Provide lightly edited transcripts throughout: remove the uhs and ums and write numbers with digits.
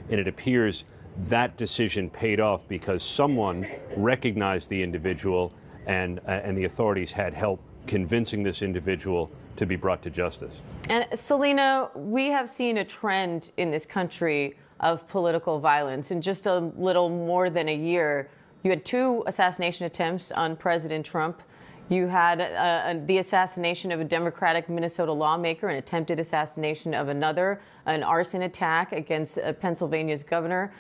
And it appears that decision paid off because someone recognized the individual and the authorities had help convincing this individual to be brought to justice. And Selena, we have seen a trend in this country of political violence. In just a little more than a year, you had 2 assassination attempts on President Trump. You had the assassination of a Democratic Minnesota lawmaker, an attempted assassination of another, an arson attack against Pennsylvania's governor.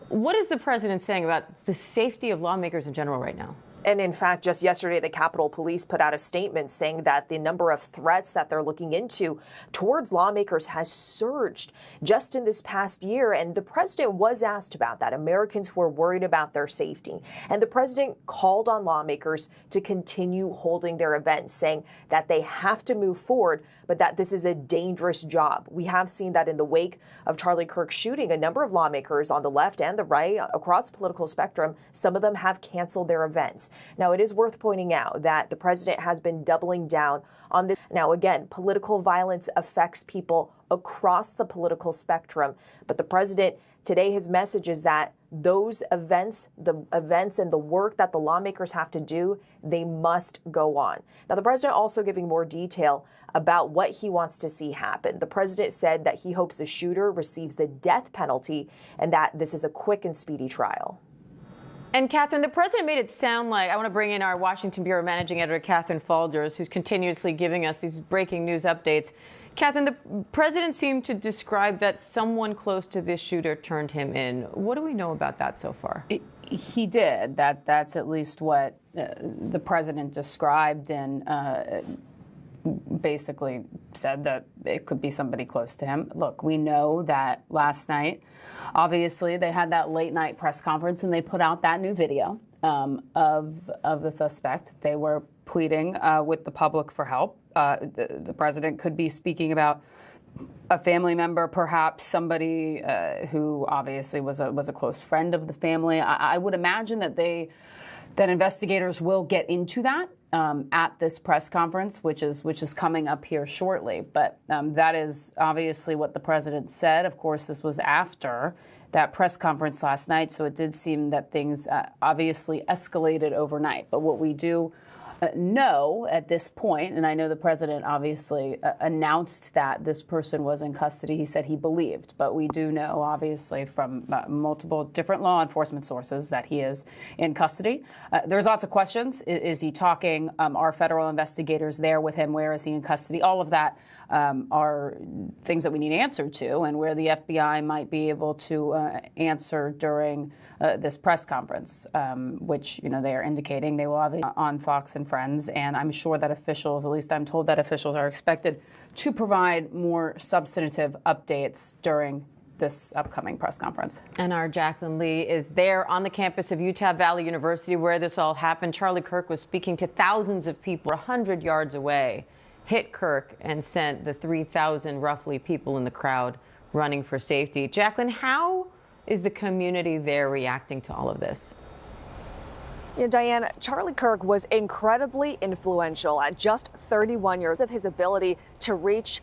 What is the president saying about the safety of lawmakers in general right now? And in fact, just yesterday, the Capitol Police put out a statement saying that the number of threats that they're looking into towards lawmakers has surged just in this past year. And the president was asked about that, Americans who are worried about their safety. And the president called on lawmakers to continue holding their events, saying that they have to move forward, but that this is a dangerous job. We have seen that in the wake of Charlie Kirk shooting, a number of lawmakers on the left and the right across the political spectrum, some of them have canceled their events. Now, it is worth pointing out that the president has been doubling down on this. Now, again, political violence affects people across the political spectrum, but the president today, his message is that those events, the events and the work that the lawmakers have to do, they must go on. Now, the president also giving more detail about what he wants to see happen. The president said that he hopes the shooter receives the death penalty and that this is a quick and speedy trial. And Catherine, the president made it sound like, I want to bring in our Washington Bureau Managing Editor, Catherine Falders, who's continuously giving us these breaking news updates. Catherine, the president seemed to describe that someone close to this shooter turned him in. What do we know about that so far? He did. That's at least what the president described, and basically said that it could be somebody close to him. Look, we know that last night, obviously, they had that late night press conference and they put out that new video of the suspect. They were pleading with the public for help. The president could be speaking about a family member, perhaps somebody who obviously was a close friend of the family. I would imagine that investigators will get into that at this press conference, which is coming up here shortly. But that is obviously what the president said. Of course, this was after that press conference last night, so it did seem that things obviously escalated overnight. But what we do know at this point, and I know the president obviously announced that this person was in custody. He said he believed, but we do know obviously from multiple different law enforcement sources that he is in custody. There's lots of questions. Is he talking? Are federal investigators there with him? Where is he in custody? All of that are things that we need answered to, and where the FBI might be able to answer during this press conference, which they are indicating they will have on Fox and Friends. And I'm sure that officials, at least I'm told that officials are expected to provide more substantive updates during this upcoming press conference. And our Jacqueline Lee is there on the campus of Utah Valley University where this all happened. Charlie Kirk was speaking to thousands of people 100 yards away, hit Kirk and sent the 3,000 roughly people in the crowd running for safety. Jacqueline, how is the community there reacting to all of this? Diane, Charlie Kirk was incredibly influential at just 31 years of his ability to reach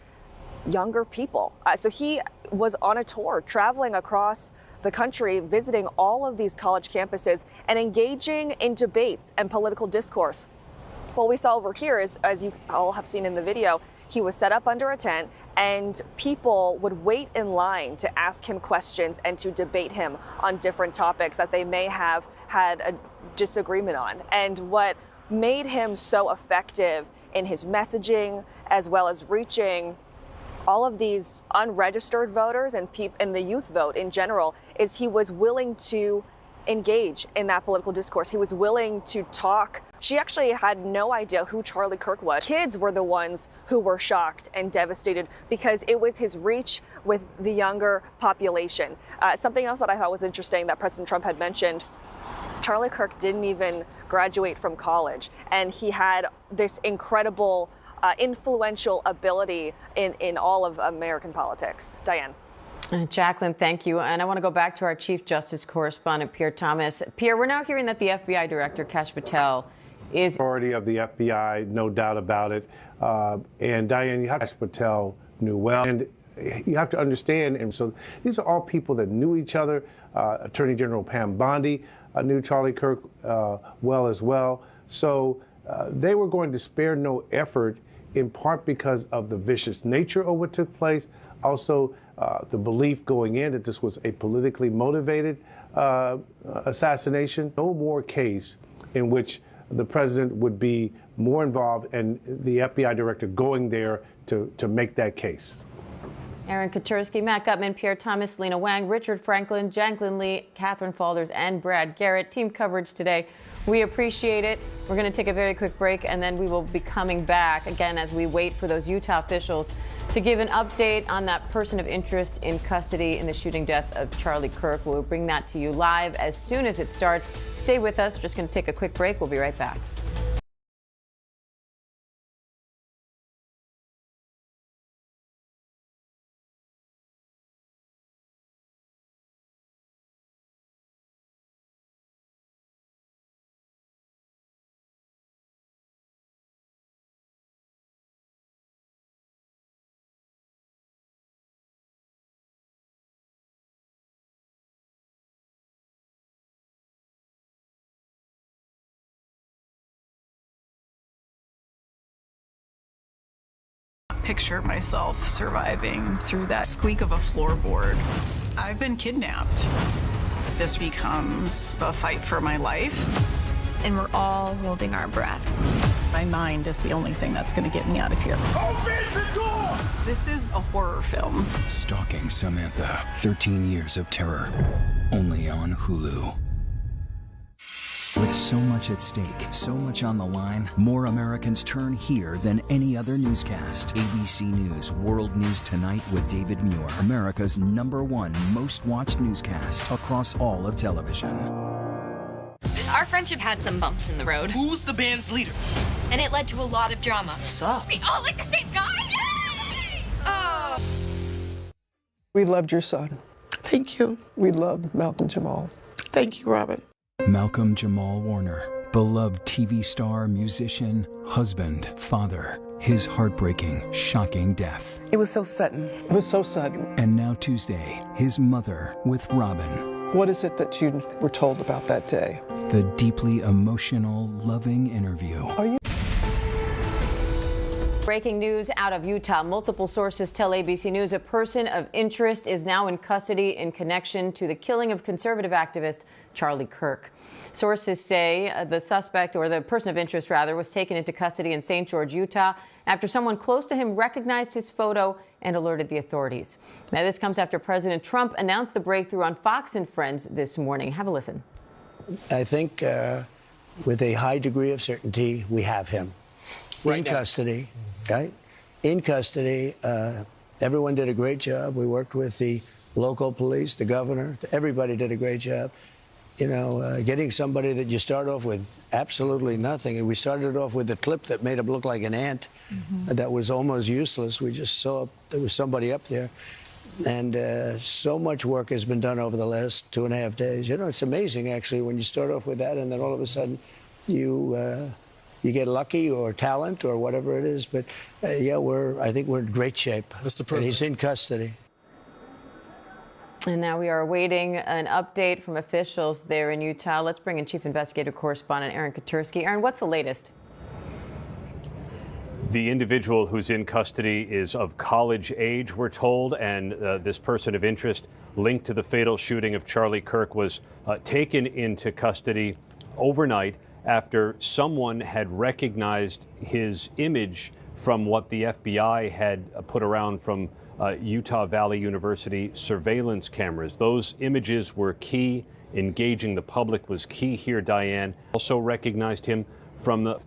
younger people. So he was on a tour traveling across the country, visiting all of these college campuses and engaging in debates and political discourse. What we saw over here is, as you all have seen in the video, he was set up under a tent and people would wait in line to ask him questions and to debate him on different topics that they may have had a disagreement on. And what made him so effective in his messaging, as well as reaching all of these unregistered voters and the youth vote in general, is he was willing to engage in that political discourse. He was willing to talk. She actually had no idea who Charlie Kirk was. Kids were the ones who were shocked and devastated because it was his reach with the younger population. Something else that I thought was interesting that President Trump had mentioned, Charlie Kirk didn't even graduate from college, and he had this incredible influential ability in all of American politics. Diane. Jacqueline, thank you. And I want to go back to our Chief Justice correspondent, Pierre Thomas. Pierre, we're now hearing that the FBI Director, Kash Patel, is authority of the FBI, no doubt about it. And Diane, you have Kash Patel knew well. And you have to understand, and so these are all people that knew each other. Attorney General Pam Bondi knew Charlie Kirk well as well. So they were going to spare no effort, in part because of the vicious nature of what took place. Also, the belief going in that this was a politically motivated assassination. No more case in which the president would be more involved, and the FBI director going there to make that case. Aaron Katursky, Matt Gutman, Pierre Thomas, Lena Wang, Richard Franklin, Jacqueline Lee, Catherine Falders, and Brad Garrett. Team coverage today. We appreciate it. We're going to take a very quick break, and then we will be coming back again as we wait for those Utah officials to give an update on that person of interest in custody in the shooting death of Charlie Kirk. We'll bring that to you live as soon as it starts. Stay with us. We're just going to take a quick break. We'll be right back. Picture myself surviving through that squeak of a floorboard. I've been kidnapped. This becomes a fight for my life. And we're all holding our breath. My mind is the only thing that's going to get me out of here. Open the door! This is a horror film. Stalking Samantha, 13 years of terror, only on Hulu. With so much at stake, so much on the line, more Americans turn here than any other newscast. ABC News World News Tonight with David Muir, America's #1 most watched newscast across all of television. Our friendship had some bumps in the road. Who's the band's leader? And it led to a lot of drama. Sup? We all like the same guy? Yay! Oh. We loved your son. Thank you. We loved Malcolm Jamal. Thank you, Robin. Malcolm Jamal Warner, beloved TV star, musician, husband, father. His heartbreaking, shocking death. It was so sudden. It was so sudden. And now Tuesday, his mother with Robin. What is it that you were told about that day? The deeply emotional, loving interview. Are you? Breaking news out of Utah. Multiple sources tell ABC News a person of interest is now in custody in connection to the killing of conservative activist Charlie Kirk. Sources say the suspect, or the person of interest rather, was taken into custody in St. George, Utah, after someone close to him recognized his photo and alerted the authorities. Now, this comes after President Trump announced the breakthrough on Fox and Friends this morning. Have a listen. I think with a high degree of certainty, we have him in custody. Right? In custody. Everyone did a great job. We worked with the local police, the governor. Everybody did a great job. You know, getting somebody that you start off with absolutely nothing. And we started off with a clip that made him look like an ant. That was almost useless. We just saw there was somebody up there. And so much work has been done over the last 2.5 days. You know, it's amazing, actually, when you start off with that and then all of a sudden you get lucky or talent or whatever it is. But yeah, I think we're in great shape. Mr. President. He's in custody. And now we are awaiting an update from officials there in Utah. Let's bring in Chief Investigative Correspondent Aaron Katursky. Aaron, what's the latest? The individual who's in custody is of college age, we're told, and this person of interest linked to the fatal shooting of Charlie Kirk was taken into custody overnight after someone had recognized his image from what the FBI had put around from Utah Valley University surveillance cameras. Those images were key. Engaging the public was key here, Diane. Also recognized him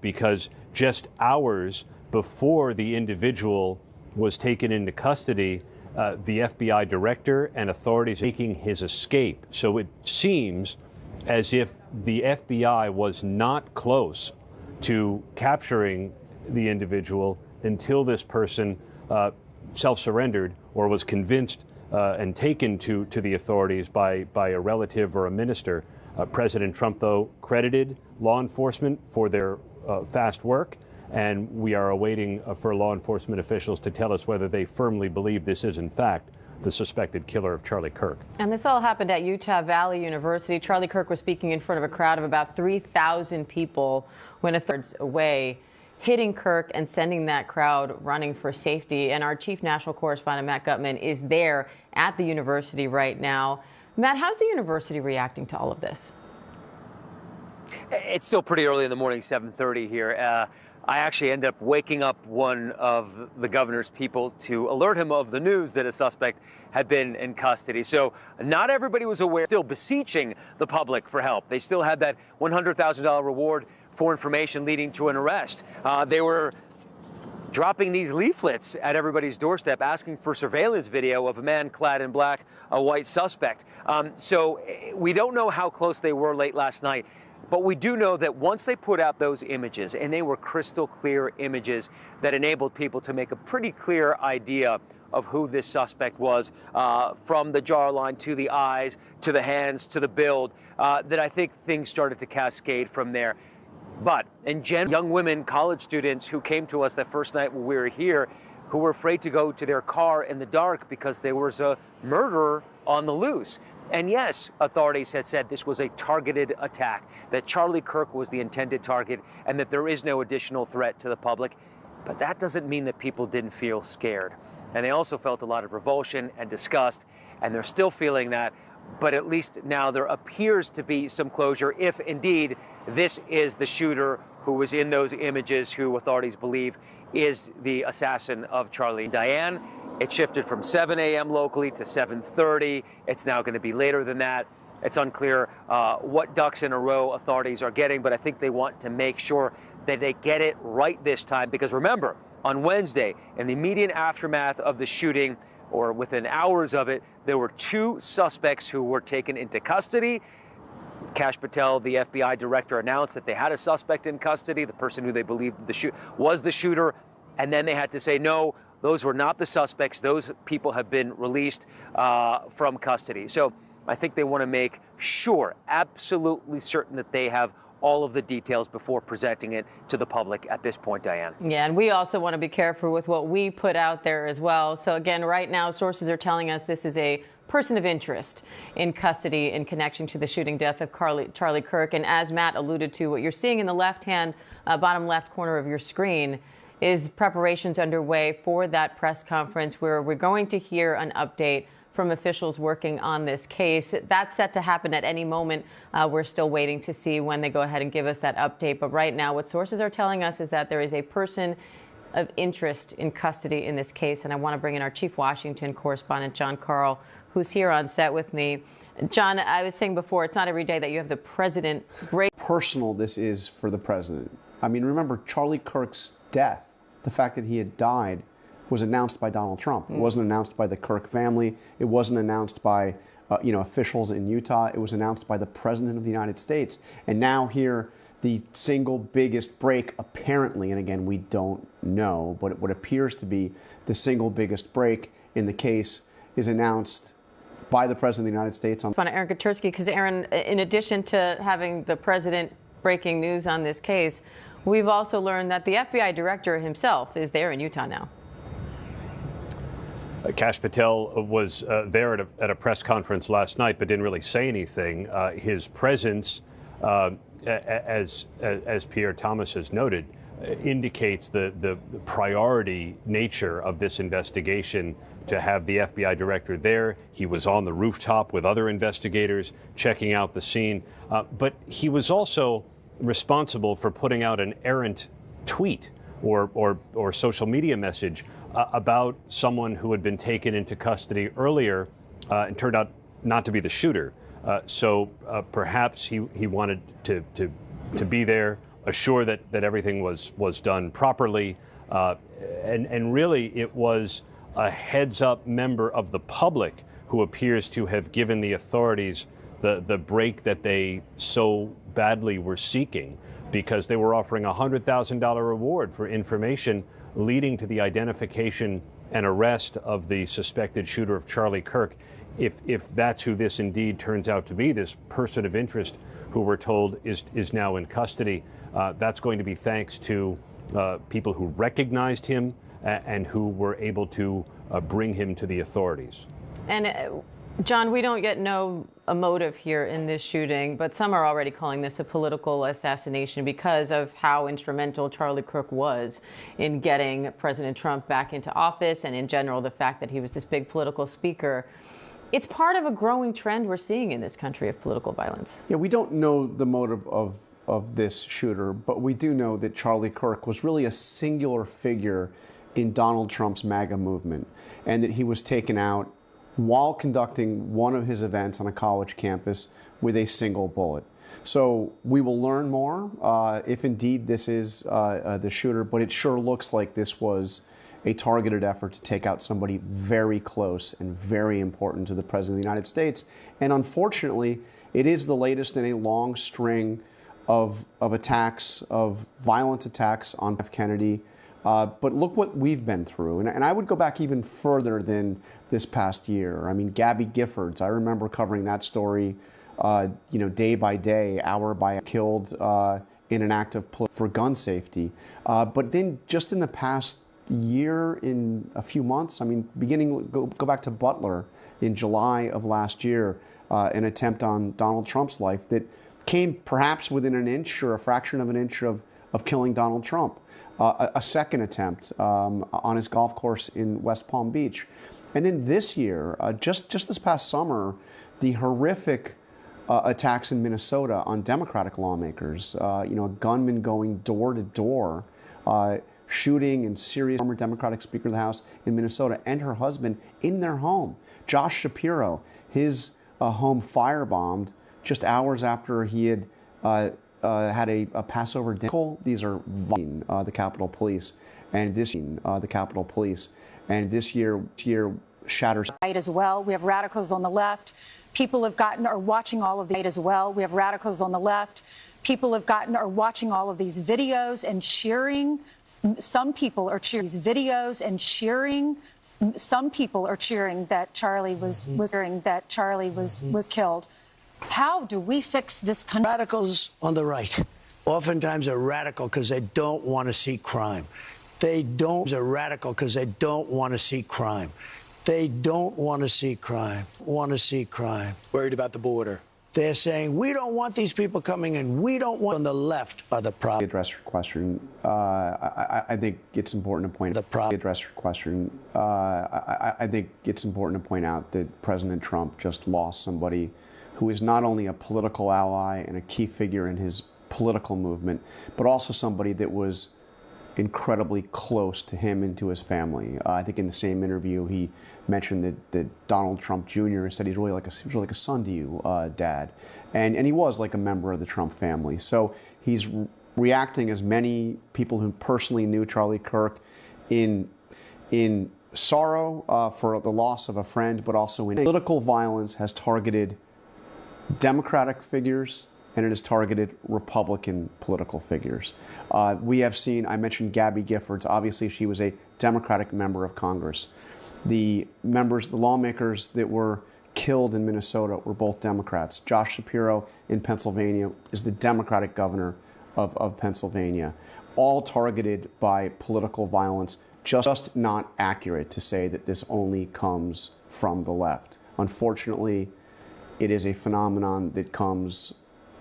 because just hours before the individual was taken into custody, the FBI director and authorities making his escape. So it seems as if the FBI was not close to capturing the individual until this person self-surrendered or was convinced and taken to the authorities by a relative or a minister. President Trump, though, credited law enforcement for their fast work and we are awaiting for law enforcement officials to tell us whether they firmly believe this is, in fact, the suspected killer of Charlie Kirk. And this all happened at Utah Valley University. Charlie Kirk was speaking in front of a crowd of about 3,000 people when a third away, hitting Kirk and sending that crowd running for safety. And our chief national correspondent, Matt Gutman, is there at the university right now. Matt, how's the university reacting to all of this? It's still pretty early in the morning, 7:30 here. I actually ended up waking up one of the governor's people to alert him of the news that a suspect had been in custody. So not everybody was aware, still beseeching the public for help. They still had that $100,000 reward for information leading to an arrest. They were dropping these leaflets at everybody's doorstep asking for surveillance video of a man clad in black, a white suspect. So we don't know how close they were late last night. But we do know that once they put out those images, and they were crystal clear images that enabled people to make a pretty clear idea of who this suspect was, from the jawline to the eyes, to the hands, to the build, that I think things started to cascade from there. But in general, young women, college students who came to us that first night when we were here, who were afraid to go to their car in the dark because there was a murderer on the loose. And yes, authorities had said this was a targeted attack, that Charlie Kirk was the intended target, and that there is no additional threat to the public. But that doesn't mean that people didn't feel scared. And they also felt a lot of revulsion and disgust, and they're still feeling that. But at least now there appears to be some closure if indeed this is the shooter who was in those images, who authorities believe is the assassin of Charlie and Diane. It shifted from 7 a.m. locally to 7:30. It's now going to be later than that. It's unclear what ducks in a row authorities are getting, but I think they want to make sure that they get it right this time. Because remember, on Wednesday, in the immediate aftermath of the shooting, or within hours of it, there were 2 suspects who were taken into custody. Kash Patel, the FBI director, announced that they had a suspect in custody, the person who they believed was the shooter, and then they had to say, no, those were not the suspects. Those people have been released from custody. So I think they want to make sure, absolutely certain, that they have all of the details before presenting it to the public at this point, Diane. Yeah, and we also want to be careful with what we put out there as well. So again, right now, sources are telling us this is a person of interest in custody in connection to the shooting death of Charlie Kirk. And as Matt alluded to, what you're seeing in the left-hand, bottom left corner of your screen is preparations underway for that press conference where we're going to hear an update from officials working on this case. That's set to happen at any moment. We're still waiting to see when they go ahead and give us that update. But right now, what sources are telling us is that there is a person of interest in custody in this case. And I want to bring in our Chief Washington correspondent, John Carl, who's here on set with me. John, I was saying before, it's not every day that you have the president break. Personal this is for the president. I mean, remember Charlie Kirk's death, the fact that he had died, was announced by Donald Trump. It wasn't announced by the Kirk family. It wasn't announced by officials in Utah. It was announced by the President of the United States. And now here, the single biggest break, apparently, and again, we don't know, but what appears to be the single biggest break in the case is announced by the President of the United States. On Aaron Katersky, because Aaron, in addition to having the president breaking news on this case, we've also learned that the FBI director himself is there in Utah now. Kash Patel was there at a press conference last night, but didn't really say anything. His presence, as Pierre Thomas has noted, indicates the priority nature of this investigation to have the FBI director there. He was on the rooftop with other investigators checking out the scene, but he was also responsible for putting out an errant tweet or social media message about someone who had been taken into custody earlier and turned out not to be the shooter. So perhaps he wanted to be there, assure that everything was done properly, and really it was a heads-up member of the public who appears to have given the authorities the break that they so badly were seeking, because they were offering a $100,000 reward for information leading to the identification and arrest of the suspected shooter of Charlie Kirk. If that's who this indeed turns out to be, this person of interest who we're told is now in custody, that's going to be thanks to people who recognized him and who were able to bring him to the authorities. And John, we don't yet know a motive here in this shooting, but some are already calling this a political assassination because of how instrumental Charlie Kirk was in getting President Trump back into office, and in general, the fact that he was this big political speaker. It's part of a growing trend we're seeing in this country of political violence. Yeah, we don't know the motive of this shooter, but we do know that Charlie Kirk was really a singular figure in Donald Trump's MAGA movement, and that he was taken out while conducting one of his events on a college campus with a single bullet. So we will learn more if indeed this is the shooter, but it sure looks like this was a targeted effort to take out somebody very close and very important to the President of the United States. And unfortunately, it is the latest in a long string of attacks, of violent attacks on F. Kennedy. But look what we've been through. And I would go back even further than this past year. I mean, Gabby Giffords, I remember covering that story, day by day, hour by hour, killed in an act of for gun safety. But then just in the past year, in a few months, I mean, go back to Butler in July of last year, an attempt on Donald Trump's life that came perhaps within an inch or a fraction of an inch of killing Donald Trump. A second attempt on his golf course in West Palm Beach. And then this year, just this past summer, the horrific attacks in Minnesota on Democratic lawmakers, a gunman going door to door, shooting and serious former Democratic Speaker of the House in Minnesota and her husband in their home. Josh Shapiro, his home firebombed just hours after he had had a Passover dinner. These are the Capitol Police, and this year shatters. Right as well. We have radicals on the left. People are watching all of the as well. We have radicals on the left. People are watching all of these videos and cheering. Some people are cheering these videos and cheering. Some people are cheering that Charlie was killed. How do we fix this country? Radicals on the right oftentimes are radical because they don't want to see crime. They are radical because they don't want to see crime. They don't want to see crime. Worried about the border. They're saying, we don't want these people coming in. We don't want on the left are the problem. Address your question. I think it's important to point out. Address your question. I think it's important to point out that President Trump just lost somebody who is not only a political ally and a key figure in his political movement, but also somebody that was incredibly close to him and to his family. I think in the same interview he mentioned that Donald Trump Jr. said he was really like a son to you, Dad, and he was like a member of the Trump family. So he's reacting as many people who personally knew Charlie Kirk in sorrow for the loss of a friend, but also in political violence has targeted Democratic figures, and it has targeted Republican political figures. We have seen, I mentioned Gabby Giffords. Obviously, she was a Democratic member of Congress. The lawmakers that were killed in Minnesota were both Democrats. Josh Shapiro in Pennsylvania is the Democratic governor of Pennsylvania. All targeted by political violence. Just not accurate to say that this only comes from the left. Unfortunately, it is a phenomenon that comes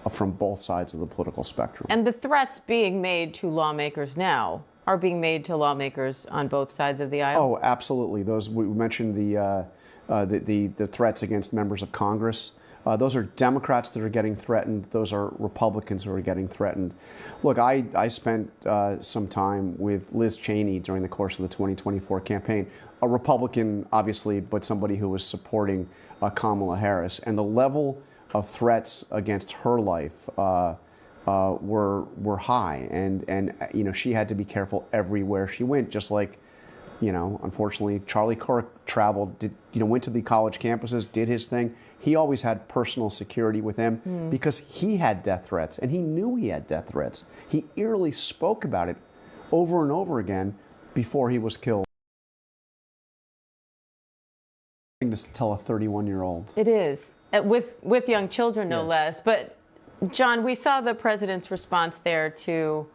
from both sides of the political spectrum. And the threats being made to lawmakers now are being made to lawmakers on both sides of the aisle? Oh, absolutely. Those we mentioned the threats against members of Congress. Those are Democrats that are getting threatened. Those are Republicans who are getting threatened. Look, I spent some time with Liz Cheney during the course of the 2024 campaign, a Republican, obviously, but somebody who was supporting Kamala Harris. And the level of threats against her life were high. And she had to be careful everywhere she went, just like, unfortunately, Charlie Kirk traveled, went to the college campuses, did his thing. He always had personal security with him because he had death threats, and he knew he had death threats. He eerily spoke about it over and over again before he was killed. To tell a 31-year-old. It is, with young children, no less. But, John, we saw the president's response there to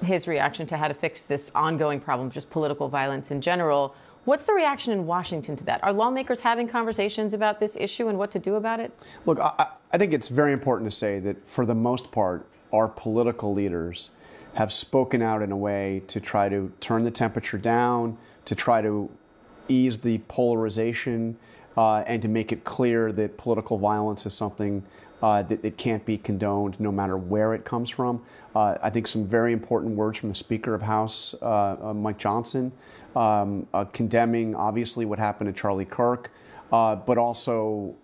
his reaction to how to fix this ongoing problem of just political violence in general. What's the reaction in Washington to that? Are lawmakers having conversations about this issue and what to do about it? Look, I think it's very important to say that for the most part, our political leaders have spoken out in a way to try to turn the temperature down, to try to ease the polarization, and to make it clear that political violence is something that can't be condoned no matter where it comes from. I think some very important words from the Speaker of House, Mike Johnson, condemning obviously what happened to Charlie Kirk, but also,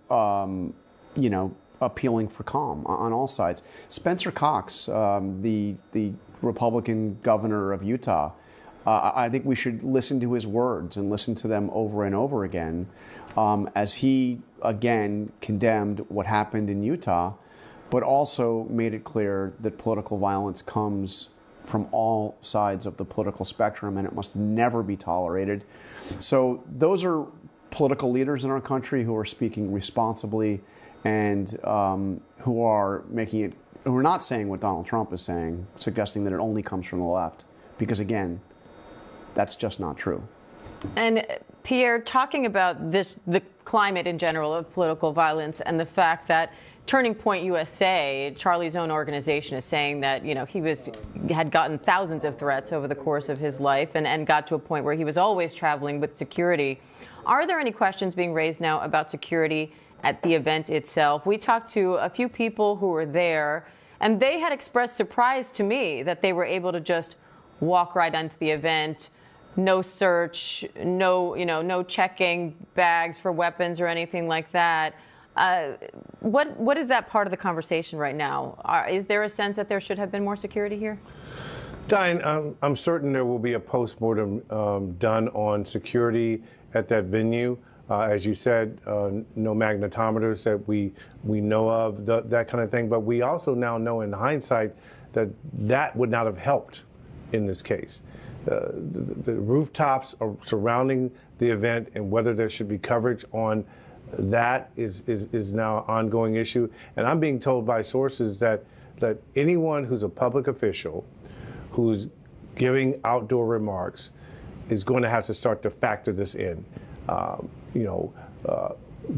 appealing for calm on all sides. Spencer Cox, the Republican governor of Utah, I think we should listen to his words and listen to them over and over again as he, again, condemned what happened in Utah, but also made it clear that political violence comes from all sides of the political spectrum and it must never be tolerated. So those are political leaders in our country who are speaking responsibly and who are not saying what Donald Trump is saying, suggesting that it only comes from the left. Because again, that's just not true. And Pierre, talking about the climate in general of political violence and the fact that Turning Point USA, Charlie's own organization, is saying that he had gotten thousands of threats over the course of his life and got to a point where he was always traveling with security. Are there any questions being raised now about security at the event itself? We talked to a few people who were there, and they had expressed surprise to me that they were able to just walk right onto the event. No search, no checking bags for weapons or anything like that. What is that part of the conversation right now? Is there a sense that there should have been more security here? Diane, I'm certain there will be a postmortem done on security at that venue. As you said, no magnetometers that we know of, that kind of thing. But we also now know in hindsight that would not have helped in this case. The rooftops are surrounding the event, and whether there should be coverage on that is now an ongoing issue. And I'm being told by sources that anyone who's a public official who's giving outdoor remarks is going to have to start to factor this in.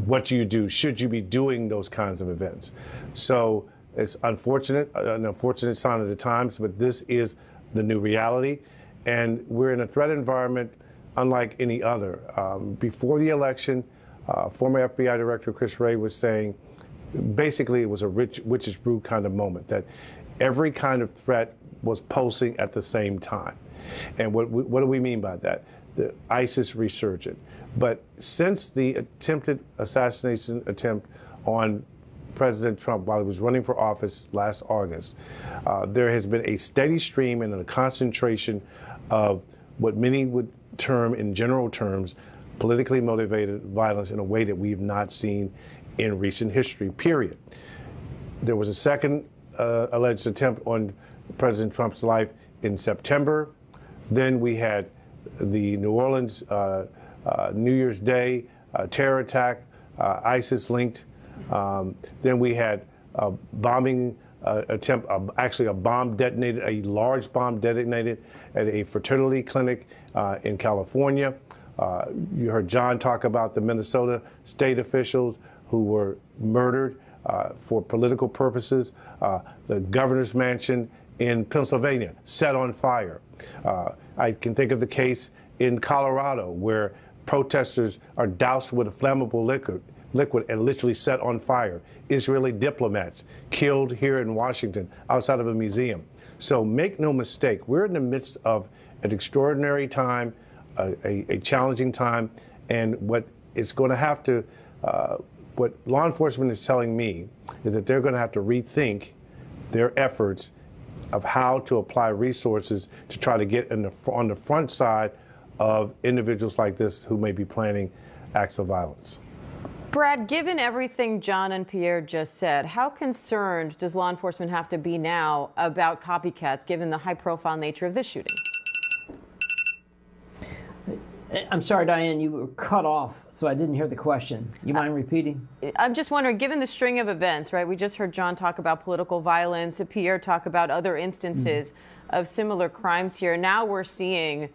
What do you do? Should you be doing those kinds of events? So it's unfortunate, an unfortunate sign of the times, but this is the new reality. And we're in a threat environment unlike any other. Before the election, former FBI Director Chris Wray was saying, basically it was a witch's brew kind of moment, that every kind of threat was pulsing at the same time. And what do we mean by that? The ISIS resurgent. But since the attempted assassination attempt on President Trump while he was running for office last August, there has been a steady stream and a concentration of what many would term, in general terms, politically motivated violence in a way that we've not seen in recent history, period. There was a second alleged attempt on President Trump's life in September. Then we had the New Orleans New Year's Day terror attack, ISIS-linked. Then we had a bombing attempt, actually a bomb detonated, a large bomb detonated at a fertility clinic in California. You heard John talk about the Minnesota state officials who were murdered for political purposes. The governor's mansion in Pennsylvania set on fire. I can think of the case in Colorado where protesters are doused with a flammable liquid and literally set on fire. Israeli diplomats killed here in Washington outside of a museum. So make no mistake, we're in the midst of an extraordinary time, a challenging time, and what it's going to have to, what law enforcement is telling me is that they're going to have to rethink their efforts of how to apply resources to try to get on the front side of individuals like this who may be planning acts of violence. Brad, given everything John and Pierre just said, how concerned does law enforcement have to be now about copycats, given the high-profile nature of this shooting? I'm sorry, Diane, you were cut off, so I didn't hear the question. You mind repeating? I'm just wondering, given the string of events, right? We just heard John talk about political violence, and Pierre talk about other instances of similar crimes here. Now we're seeing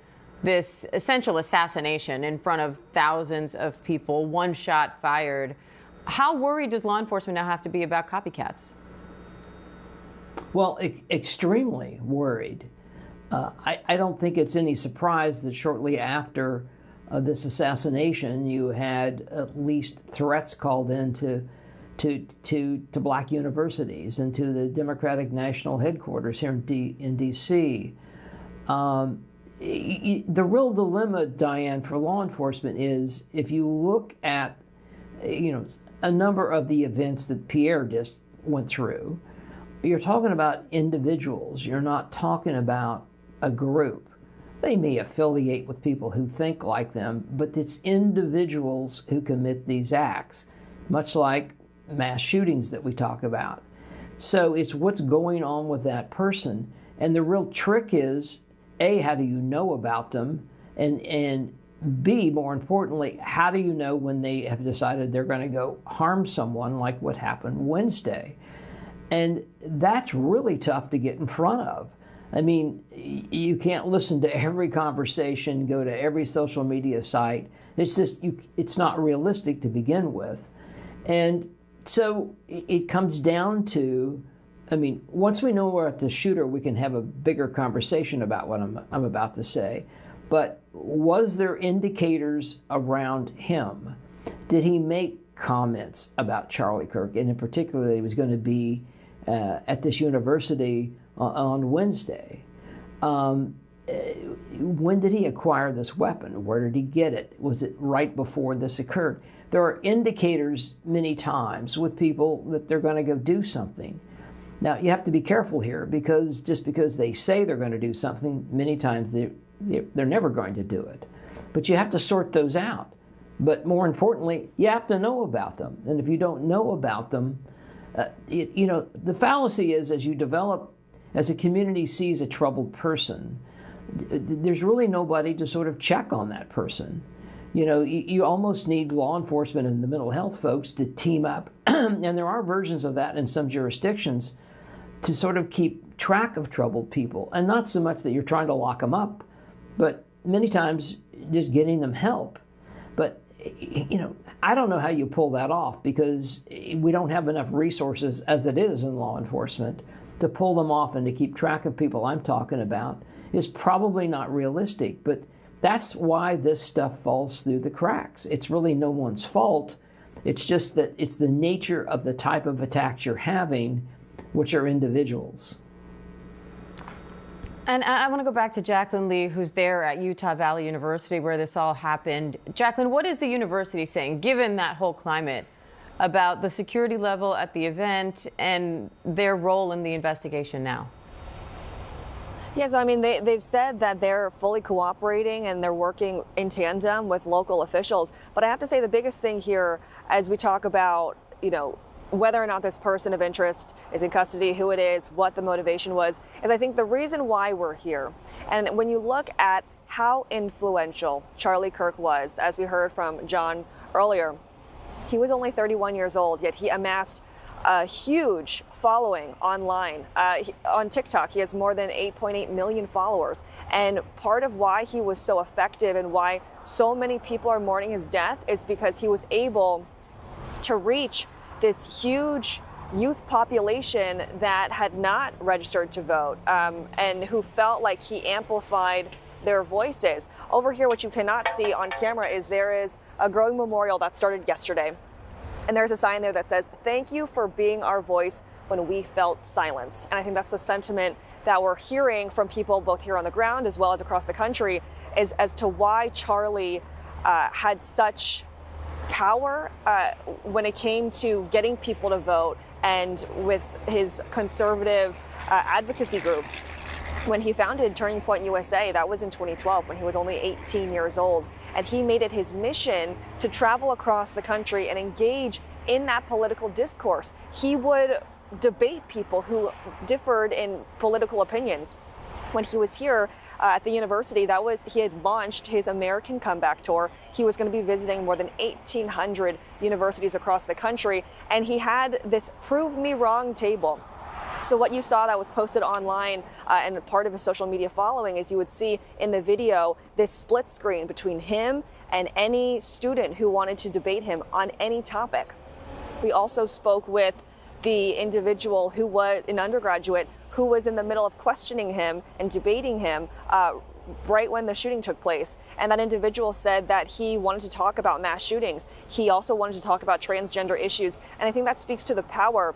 this essential assassination in front of thousands of people, one shot fired. How worried does law enforcement now have to be about copycats? Well, extremely worried. I don't think it's any surprise that shortly after this assassination, you had at least threats called in to black universities and to the Democratic National Headquarters here in D.C. The real dilemma, Diane, for law enforcement is if you look at, a number of the events that Pierre just went through, you're talking about individuals. You're not talking about a group. They may affiliate with people who think like them, but it's individuals who commit these acts, much like mass shootings that we talk about. So it's what's going on with that person. And the real trick is, A, how do you know about them? And B, more importantly, how do you know when they have decided they're going to go harm someone, like what happened Wednesday? And that's really tough to get in front of. I mean, you can't listen to every conversation, go to every social media site. It's just, it's not realistic to begin with. And so it comes down to, I mean, once we know we're at the shooter, we can have a bigger conversation about what I'm about to say. But was there indicators around him? Did he make comments about Charlie Kirk, and in particular that he was going to be at this university on Wednesday? When did he acquire this weapon? Where did he get it? Was it right before this occurred? There are indicators many times with people that they're going to go do something. Now, you have to be careful here, because just because they say they're going to do something, many times they're never going to do it. But you have to sort those out. But more importantly, you have to know about them. And if you don't know about them, the fallacy is, as you develop, as a community sees a troubled person, there's really nobody to sort of check on that person. You almost need law enforcement and the mental health folks to team up, and there are versions of that in some jurisdictions, to sort of keep track of troubled people. And not so much that you're trying to lock them up, but many times just getting them help. But I don't know how you pull that off, because we don't have enough resources as it is in law enforcement to pull them off, and to keep track of people I'm talking about is probably not realistic. But that's why this stuff falls through the cracks. It's really no one's fault. It's just that it's the nature of the type of attacks you're having, which are individuals. And I want to go back to Jacqueline Lee, who's there at Utah Valley University where this all happened. Jacqueline, what is the university saying, given that whole climate, about the security level at the event and their role in the investigation now? Yes, I mean, they've said that they're fully cooperating and they're working in tandem with local officials. But I have to say the biggest thing here, as we talk about, whether or not this person of interest is in custody, who it is, what the motivation was, is I think the reason why we're here. And when you look at how influential Charlie Kirk was, as we heard from John earlier, he was only 31 years old, yet he amassed a huge following online. On TikTok, he has more than 8.8 million followers. And part of why he was so effective and why so many people are mourning his death is because he was able to reach this huge youth population that had not registered to vote, and who felt like he amplified their voices. Over here, what you cannot see on camera is there is a growing memorial that started yesterday. And there's a sign there that says, "Thank you for being our voice when we felt silenced." And I think that's the sentiment that we're hearing from people both here on the ground as well as across the country, is as to why Charlie had such power when it came to getting people to vote, and with his conservative advocacy groups. When he founded Turning Point USA, that was in 2012, when he was only 18 years old. And he made it his mission to travel across the country and engage in that political discourse. He would debate people who differed in political opinions. when he was here at the university, he had launched his American Comeback Tour. He was going to be visiting more than 1,800 universities across the country, and he had this Prove Me Wrong table. So what you saw that was posted online and part of his social media following is you would see in the video this split screen between him and any student who wanted to debate him on any topic. We also spoke with the individual who was an undergraduate who was in the middle of questioning him and debating him right when the shooting took place. And that individual said that he wanted to talk about mass shootings. He also wanted to talk about transgender issues. And I think that speaks to the power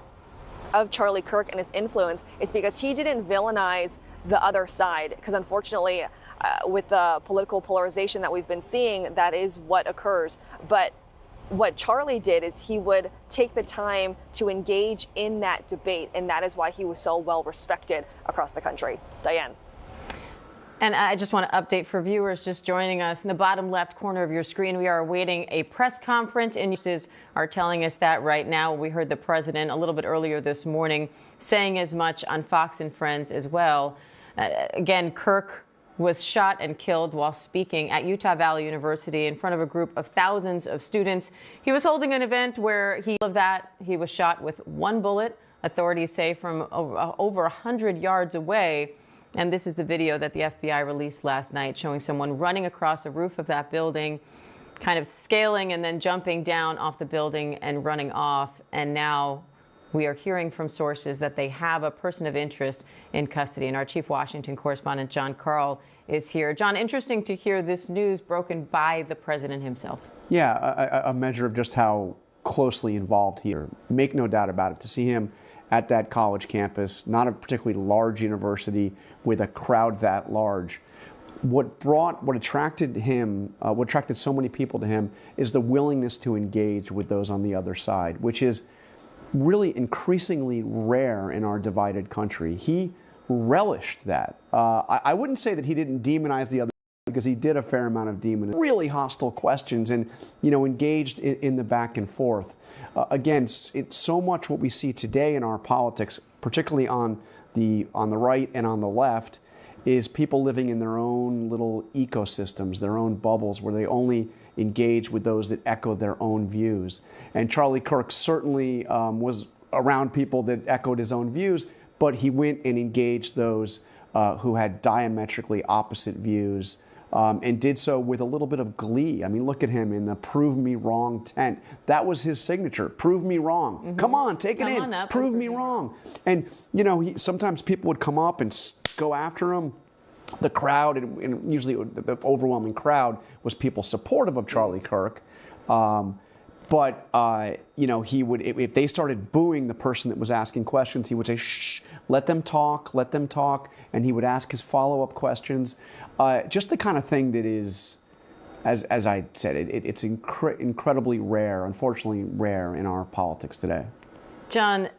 of Charlie Kirk and his influence. It's because he didn't villainize the other side, because unfortunately with the political polarization that we've been seeing, that is what occurs. But what Charlie did is he would take the time to engage in that debate, and that is why he was so well respected across the country. Diane. And I just want to update for viewers just joining us. In the bottom left corner of your screen, we are awaiting a press conference, and news are telling us that right now. We heard the president a little bit earlier this morning saying as much on Fox and Friends as well. Again, Kirk was shot and killed while speaking at Utah Valley University in front of a group of thousands of students. He was holding an event where he was shot with one bullet, authorities say, from over 100 yards away. And this is the video that the FBI released last night showing someone running across a roof of that building, kind of scaling and then jumping down off the building and running off. And now we are hearing from sources that they have a person of interest in custody. And our chief Washington correspondent, John Karl, is here. John, interesting to hear this news broken by the president himself. Yeah, a measure of just how closely involved here. Make no doubt about it. To see him at that college campus, not a particularly large university with a crowd that large. What attracted him, what attracted so many people to him is the willingness to engage with those on the other side, which is really increasingly rare in our divided country. He relished that. I wouldn't say that he didn't demonize the other, because he did a fair amount of demonizing, really hostile questions, and engaged in the back and forth. Again, it's so much what we see today in our politics, particularly on the right and on the left, is people living in their own little ecosystems, their own bubbles, where they only engage with those that echo their own views. And Charlie Kirk certainly was around people that echoed his own views, but he went and engaged those who had diametrically opposite views, and did so with a little bit of glee. I mean, look at him in the Prove Me Wrong tent. That was his signature. Prove me wrong. Mm-hmm. Come on, take it in. Prove me wrong. And, sometimes people would come up and go after him. The crowd, and usually the overwhelming crowd, was people supportive of Charlie Kirk. But he would, if they started booing the person that was asking questions, he would say, shh, let them talk, and he would ask his follow-up questions. Just the kind of thing that is, as I said, it's incredibly rare, unfortunately rare in our politics today. John,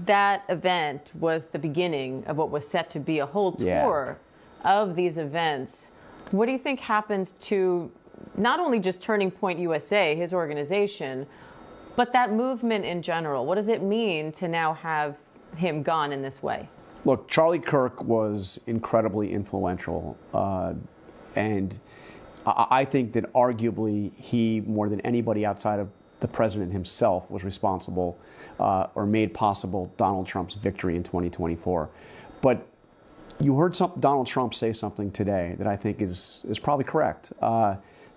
that event was the beginning of what was set to be a whole tour of these events. What do you think happens to not only just Turning Point USA, his organization, but that movement in general? What does it mean to now have him gone in this way? Look, Charlie Kirk was incredibly influential, and I think that arguably he, more than anybody outside of the president himself, was responsible or made possible Donald Trump's victory in 2024. But you heard Donald Trump say something today that I think is probably correct.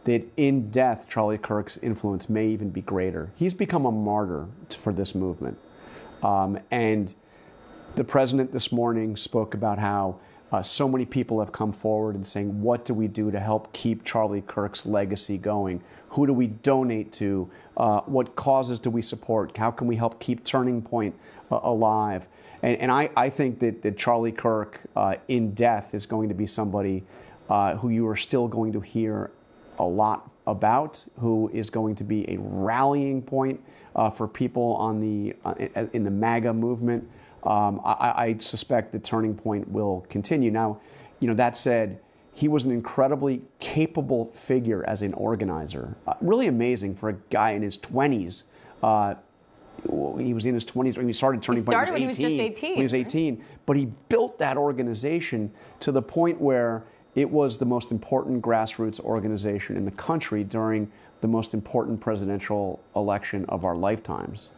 That in death, Charlie Kirk's influence may even be greater. He's become a martyr for this movement. And the president this morning spoke about how so many people have come forward and saying, what do we do to help keep Charlie Kirk's legacy going? Who do we donate to? What causes do we support? How can we help keep Turning Point alive? And I think that Charlie Kirk in death is going to be somebody who you are still going to hear a lot about, who is going to be a rallying point for people on in the MAGA movement. I suspect the Turning Point will continue. Now, that said, he was an incredibly capable figure as an organizer. Really amazing for a guy in his 20s he was in his 20s when he started Turning Point. When he was just 18. When he was 18. But he built that organization to the point where it was the most important grassroots organization in the country during the most important presidential election of our lifetimes.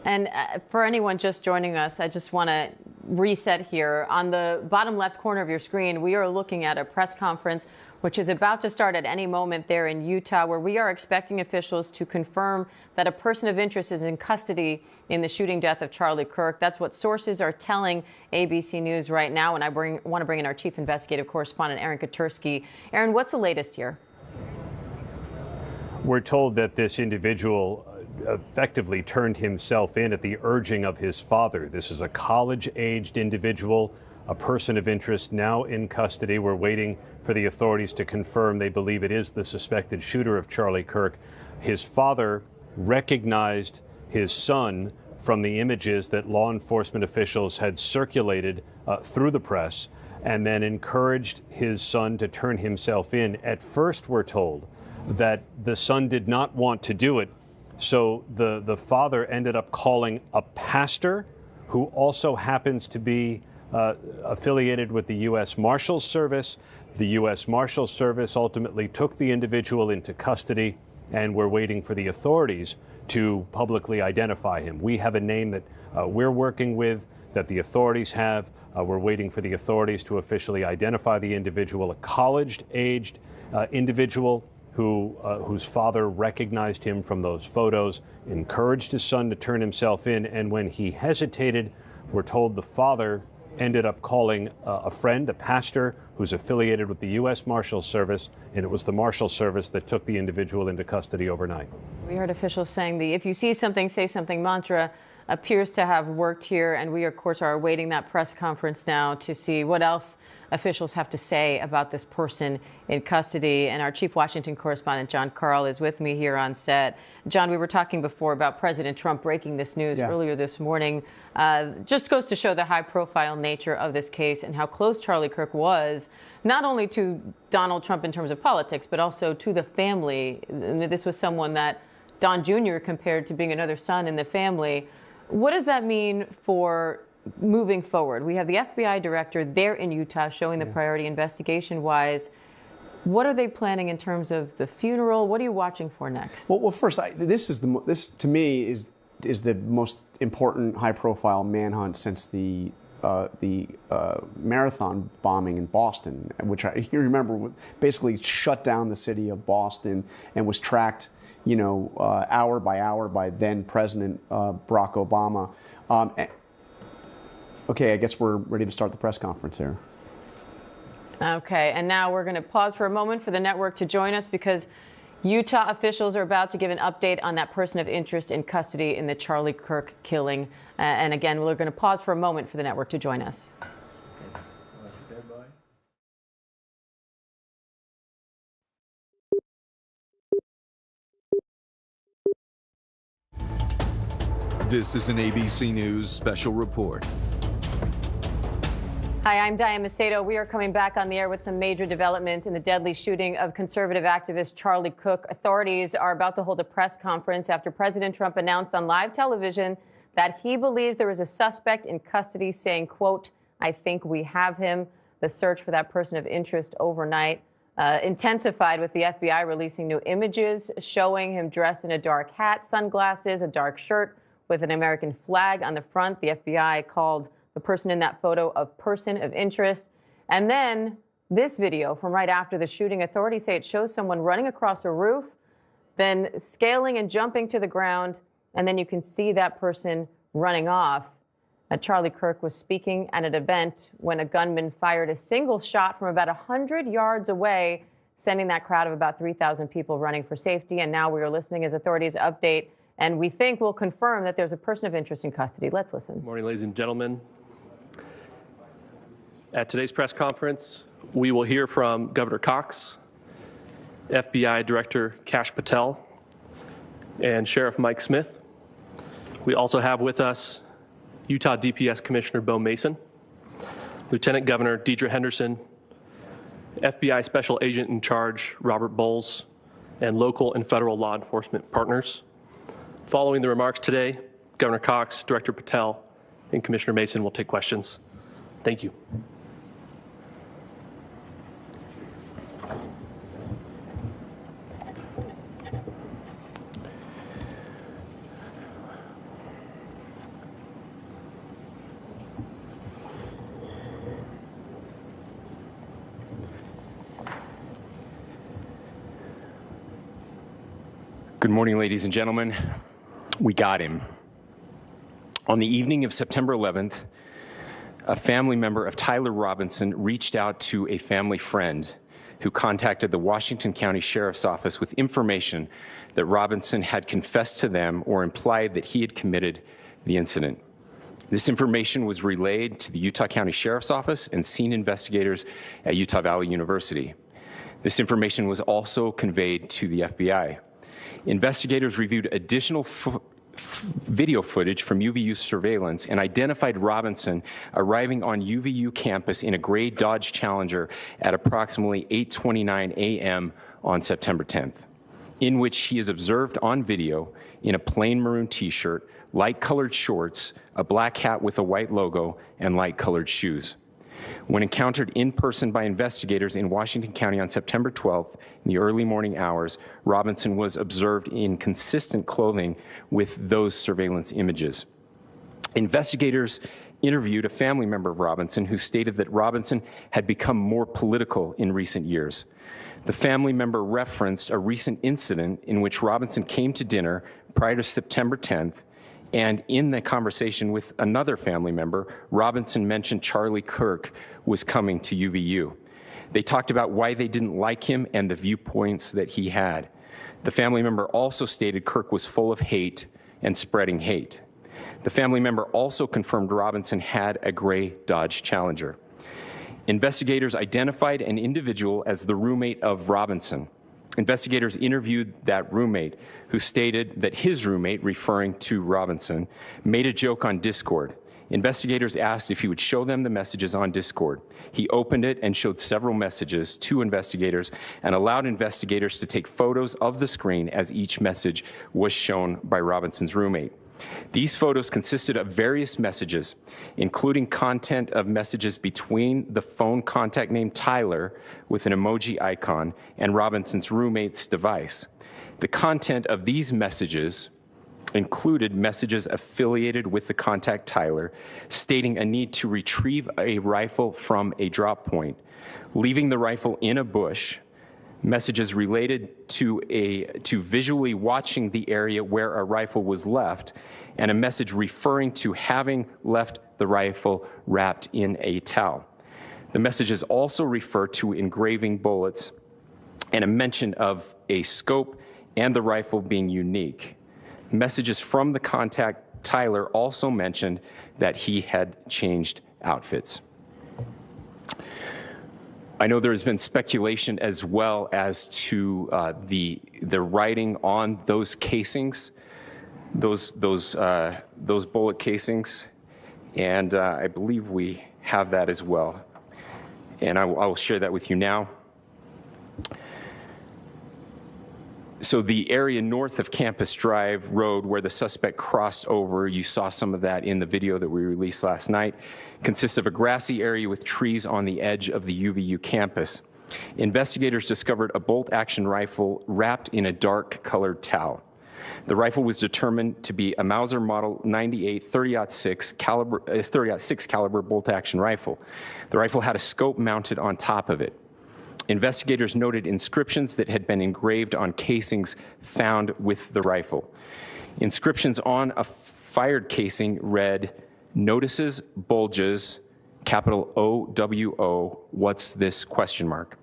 And for anyone just joining us, I just want to reset here. On the bottom left corner of your screen, we are looking at a press conference which is about to start at any moment there in Utah, where we are expecting officials to confirm that a person of interest is in custody in the shooting death of Charlie Kirk. That's what sources are telling ABC News right now. And I want to bring in our chief investigative correspondent, Aaron Katersky. Aaron, what's the latest here? We're told that this individual effectively turned himself in at the urging of his father. This is a college-aged individual, a person of interest, now in custody. We're waiting for the authorities to confirm they believe it is the suspected shooter of Charlie Kirk. His father recognized his son from the images that law enforcement officials had circulated through the press, and then encouraged his son to turn himself in. At first, we're told that the son did not want to do it, so the father ended up calling a pastor who also happens to be affiliated with the U.S. Marshals Service. The U.S. Marshals Service ultimately took the individual into custody, and we're waiting for the authorities to publicly identify him. We have a name that we're working with, that the authorities have. We're waiting for the authorities to officially identify the individual, a college-aged individual whose father recognized him from those photos, encouraged his son to turn himself in, and when he hesitated, we're told the father ended up calling a friend, a pastor, who's affiliated with the U.S. Marshals Service, and it was the Marshals Service that took the individual into custody overnight. We heard officials saying the "if you see something, say something" mantra appears to have worked here, and we, of course, are awaiting that press conference now to see what else officials have to say about this person in custody. And our chief Washington correspondent, John Karl, is with me here on set. John, we were talking before about President Trump breaking this news earlier this morning. Just goes to show the high-profile nature of this case and how close Charlie Kirk was, not only to Donald Trump in terms of politics, but also to the family. This was someone that Don Jr. compared to being another son in the family. What does that mean for moving forward? We have the FBI director there in Utah showing the priority investigation-wise. What are they planning in terms of the funeral? What are you watching for next? Well, first, this to me is the most important high-profile manhunt since the marathon bombing in Boston, which you remember basically shut down the city of Boston and was tracked, hour by hour by then President Barack Obama. Okay, I guess we're ready to start the press conference here. Okay, and now we're going to pause for a moment for the network to join us because Utah officials are about to give an update on that person of interest in custody in the Charlie Kirk killing. And again, we're going to pause for a moment for the network to join us. This is an ABC News special report. Hi, I'm Diane Macedo. We are coming back on the air with some major developments in the deadly shooting of conservative activist Charlie Kirk. Authorities are about to hold a press conference after President Trump announced on live television that he believes there is a suspect in custody, saying, quote, "I think we have him." The search for that person of interest overnight intensified with the FBI releasing new images showing him dressed in a dark hat, sunglasses, a dark shirt with an American flag on the front. The FBI called the person in that photo a person of interest. And then this video from right after the shooting, authorities say it shows someone running across a roof, then scaling and jumping to the ground, and then you can see that person running off. Charlie Kirk was speaking at an event when a gunman fired a single shot from about 100 yards away, sending that crowd of about 3,000 people running for safety. And now we are listening as authorities update, and we think will confirm that there's a person of interest in custody. Let's listen. Good morning, ladies and gentlemen. At today's press conference, we will hear from Governor Cox, FBI Director Kash Patel, and Sheriff Mike Smith. We also have with us Utah DPS Commissioner Bo Mason, Lieutenant Governor Deidre Henderson, FBI Special Agent in Charge Robert Bowles, and local and federal law enforcement partners. Following the remarks today, Governor Cox, Director Patel, and Commissioner Mason will take questions. Thank you. Good morning, ladies and gentlemen. We got him. On the evening of September 11th, a family member of Tyler Robinson reached out to a family friend who contacted the Washington County Sheriff's Office with information that Robinson had confessed to them or implied that he had committed the incident. This information was relayed to the Utah County Sheriff's Office and scene investigators at Utah Valley University. This information was also conveyed to the FBI. Investigators reviewed additional video footage from UVU surveillance and identified Robinson arriving on UVU campus in a gray Dodge Challenger at approximately 8:29 a.m. on September 10th, in which he is observed on video in a plain maroon t-shirt, light-colored shorts, a black hat with a white logo, and light-colored shoes. When encountered in person by investigators in Washington County on September 12th in the early morning hours, Robinson was observed in consistent clothing with those surveillance images. Investigators interviewed a family member of Robinson who stated that Robinson had become more political in recent years. The family member referenced a recent incident in which Robinson came to dinner prior to September 10th, and in the conversation with another family member, Robinson mentioned Charlie Kirk was coming to UVU. They talked about why they didn't like him and the viewpoints that he had. The family member also stated Kirk was full of hate and spreading hate. The family member also confirmed Robinson had a gray Dodge Challenger. Investigators identified an individual as the roommate of Robinson. Investigators interviewed that roommate, who stated that his roommate, referring to Robinson, made a joke on Discord. Investigators asked if he would show them the messages on Discord. He opened it and showed several messages to investigators and allowed investigators to take photos of the screen as each message was shown by Robinson's roommate. These photos consisted of various messages, including content of messages between the phone contact name Tyler with an emoji icon and Robinson's roommate's device. The content of these messages included messages affiliated with the contact Tyler, stating a need to retrieve a rifle from a drop point, leaving the rifle in a bush, messages related to visually watching the area where a rifle was left, and a message referring to having left the rifle wrapped in a towel. The messages also refer to engraving bullets and a mention of a scope and the rifle being unique. Messages from the contact Tyler also mentioned that he had changed outfits. I know there has been speculation as well as to the writing on those casings, those bullet casings, and I believe we have that as well. And I will share that with you now. So the area north of Campus Drive Road where the suspect crossed over, you saw some of that in the video that we released last night, consists of a grassy area with trees on the edge of the UVU campus. Investigators discovered a bolt-action rifle wrapped in a dark-colored towel. The rifle was determined to be a Mauser Model 98 30-06 caliber bolt-action rifle. The rifle had a scope mounted on top of it. Investigators noted inscriptions that had been engraved on casings found with the rifle. Inscriptions on a fired casing read, "Notices, bulges, capital OWO, what's this, question mark."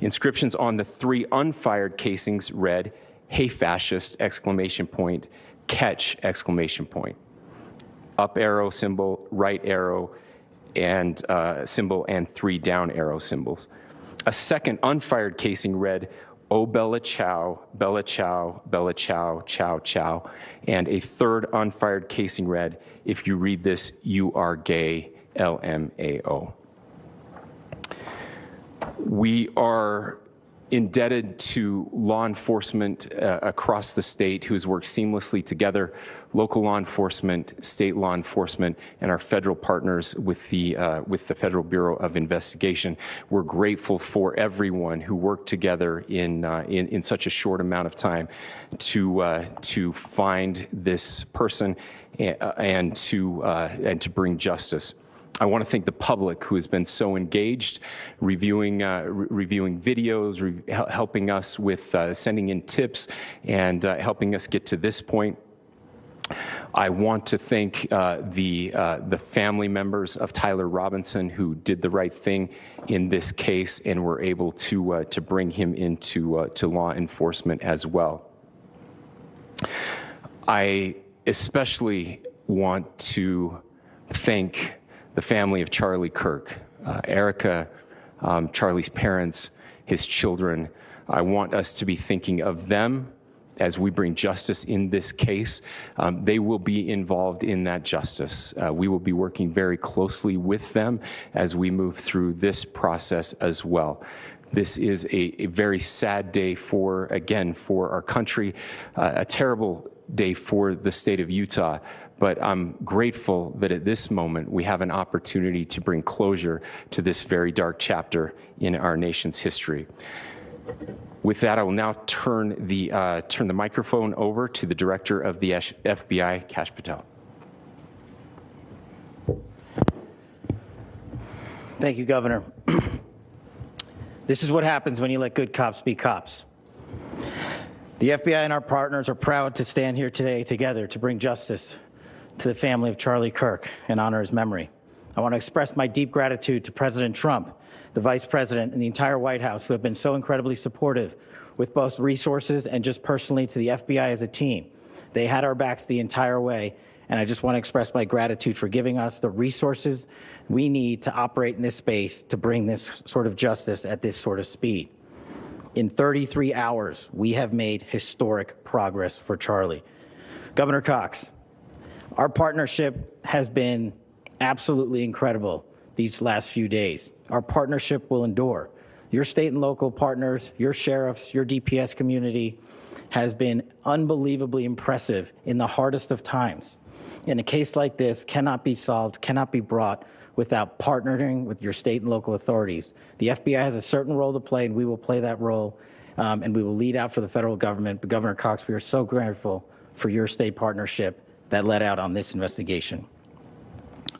Inscriptions on the 3 unfired casings read, "Hey fascist, exclamation point, catch, exclamation point." Up arrow symbol, right arrow, and symbol, and 3 down arrow symbols. A second unfired casing read, "Oh Bella Chow, Bella Chow, Bella Chow, Chow Chow," and a third unfired casing read, "If you read this, you are gay, LMAO." We are indebted to law enforcement across the state who's worked seamlessly together, local law enforcement, state law enforcement, and our federal partners with the Federal Bureau of Investigation. We're grateful for everyone who worked together in such a short amount of time to find this person and to bring justice. I want to thank the public who has been so engaged, reviewing videos, helping us with sending in tips, and helping us get to this point. I want to thank the family members of Tyler Robinson who did the right thing in this case and were able to bring him into to law enforcement as well. I especially want to thank the family of Charlie Kirk, Erica, Charlie's parents, his children. I want us to be thinking of them as we bring justice in this case. They will be involved in that justice. We will be working very closely with them as we move through this process as well. This is a very sad day for our country, a terrible day for the state of Utah. But I'm grateful that at this moment we have an opportunity to bring closure to this very dark chapter in our nation's history. With that, I will now turn the microphone over to the Director of the FBI, Kash Patel. Thank you, Governor. This is what happens when you let good cops be cops. The FBI and our partners are proud to stand here today together to bring justice to the family of Charlie Kirk and honor his memory. I want to express my deep gratitude to President Trump, the Vice President, and the entire White House who have been so incredibly supportive with both resources and just personally to the FBI as a team. They had our backs the entire way, and I just want to express my gratitude for giving us the resources we need to operate in this space to bring this sort of justice at this sort of speed. In 33 hours, we have made historic progress for Charlie. Governor Cox, our partnership has been absolutely incredible these last few days. Our partnership will endure. Your state and local partners, your sheriffs, your DPS community has been unbelievably impressive in the hardest of times. And a case like this cannot be solved, cannot be brought without partnering with your state and local authorities. The FBI has a certain role to play, and we will play that role, and we will lead out for the federal government. But Governor Cox, we are so grateful for your state partnership that led out on this investigation.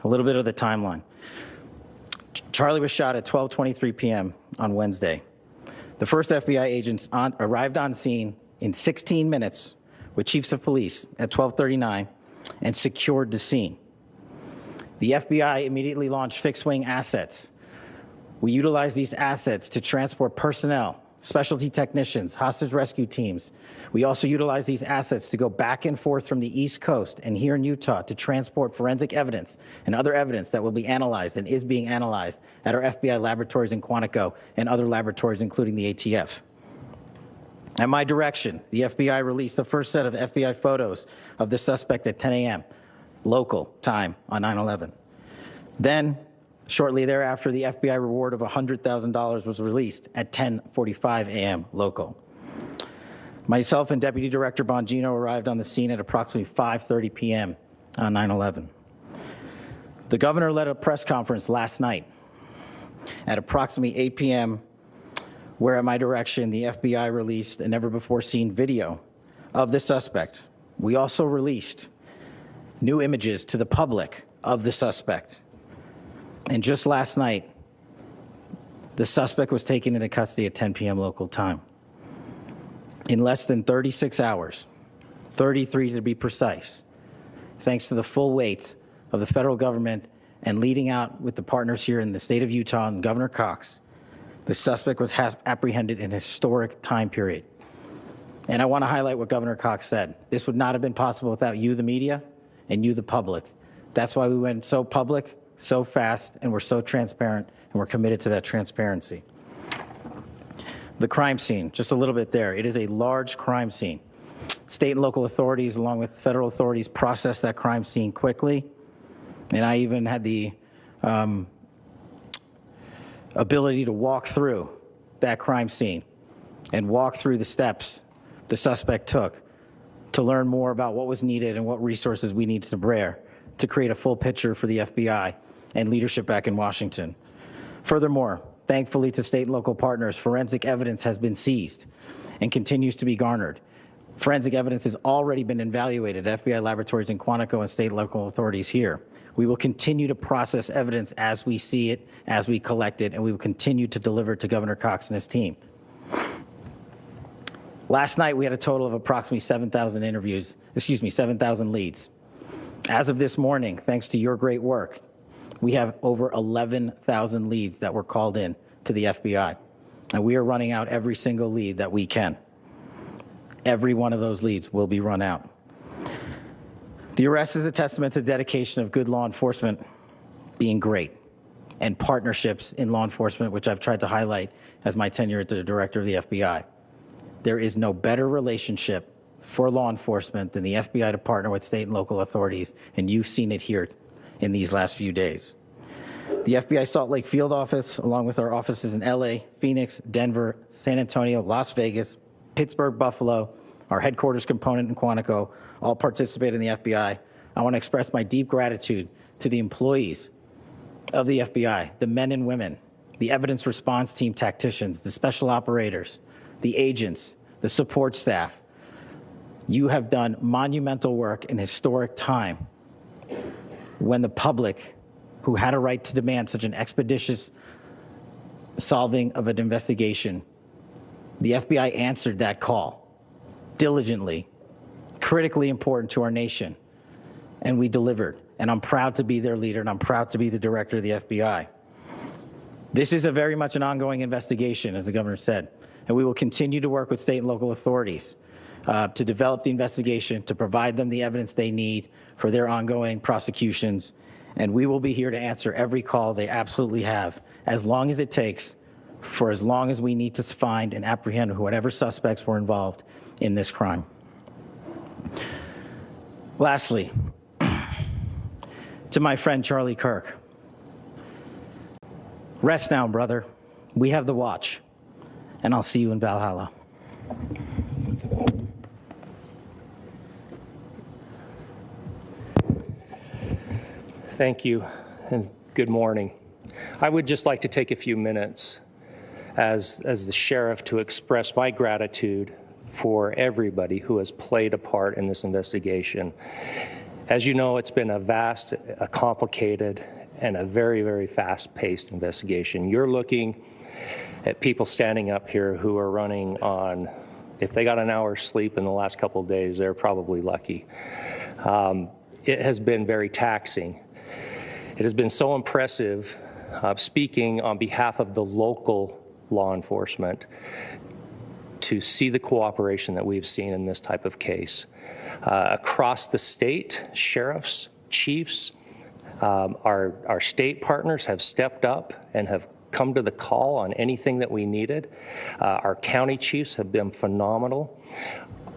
A little bit of the timeline. Charlie was shot at 12:23 p.m. on Wednesday. The first FBI agents arrived on scene in 16 minutes with chiefs of police at 12:39 and secured the scene. The FBI immediately launched fixed-wing assets. We utilized these assets to transport personnel, specialty technicians, hostage rescue teams. We also utilize these assets to go back and forth from the East Coast and here in Utah to transport forensic evidence and other evidence that will be analyzed and is being analyzed at our FBI laboratories in Quantico and other laboratories, including the ATF. At my direction, the FBI released the first set of FBI photos of the suspect at 10 a.m. local time on 9/11. Then, shortly thereafter, the FBI reward of $100,000 was released at 10:45 a.m. local. Myself and Deputy Director Bongino arrived on the scene at approximately 5:30 p.m. on 9/11. The governor led a press conference last night at approximately 8 p.m., where at my direction, the FBI released a never-before-seen video of the suspect. We also released new images to the public of the suspect. And just last night, the suspect was taken into custody at 10 p.m. local time. In less than 36 hours, 33 to be precise, thanks to the full weight of the federal government and leading out with the partners here in the state of Utah and Governor Cox, the suspect was apprehended in a historic time period. And I want to highlight what Governor Cox said. This would not have been possible without you, the media, and you, the public. That's why we went so public, so fast, and we're so transparent, and we're committed to that transparency. The crime scene, just a little bit there. It is a large crime scene. State and local authorities, along with federal authorities, processed that crime scene quickly. And I even had the ability to walk through that crime scene and walk through the steps the suspect took to learn more about what was needed and what resources we needed to bear to create a full picture for the FBI and leadership back in Washington. Furthermore, thankfully to state and local partners, forensic evidence has been seized and continues to be garnered. Forensic evidence has already been evaluated at FBI laboratories in Quantico and state and local authorities here. We will continue to process evidence as we see it, as we collect it, and we will continue to deliver to Governor Cox and his team. Last night, we had a total of approximately 7,000 leads. As of this morning, thanks to your great work, we have over 11,000 leads that were called in to the FBI, and we are running out every single lead that we can. Every one of those leads will be run out. The arrest is a testament to the dedication of good law enforcement being great, and partnerships in law enforcement, which I've tried to highlight as my tenure as the director of the FBI. There is no better relationship for law enforcement than the FBI to partner with state and local authorities, and you've seen it here in these last few days. The FBI Salt Lake field office, along with our offices in LA, Phoenix, Denver, San Antonio, Las Vegas, Pittsburgh, Buffalo, our headquarters component in Quantico, all participate in the FBI. I want to express my deep gratitude to the employees of the FBI, the men and women, the evidence response team tacticians, the special operators, the agents, the support staff. You have done monumental work in historic time when the public, who had a right to demand such an expeditious solving of an investigation, the FBI answered that call diligently, critically important to our nation, and we delivered. And I'm proud to be their leader, and I'm proud to be the director of the FBI. This is a very much an ongoing investigation, as the governor said, and we will continue to work with state and local authorities to develop the investigation, to provide them the evidence they need for their ongoing prosecutions, and we will be here to answer every call they absolutely have, as long as it takes, for as long as we need to find and apprehend whatever suspects were involved in this crime. Lastly, to my friend Charlie Kirk, rest now, brother. We have the watch, and I'll see you in Valhalla. Thank you, and good morning. I would just like to take a few minutes as the sheriff to express my gratitude for everybody who has played a part in this investigation. As you know, it's been a vast, a complicated, and a very, very fast-paced investigation. You're looking at people standing up here who are running on, if they got an hour's sleep in the last couple of days, they're probably lucky. It has been very taxing. It has been so impressive, speaking on behalf of the local law enforcement, to see the cooperation that we've seen in this type of case. Across the state, sheriffs, chiefs, our state partners have stepped up and have come to the call on anything that we needed. Our county chiefs have been phenomenal.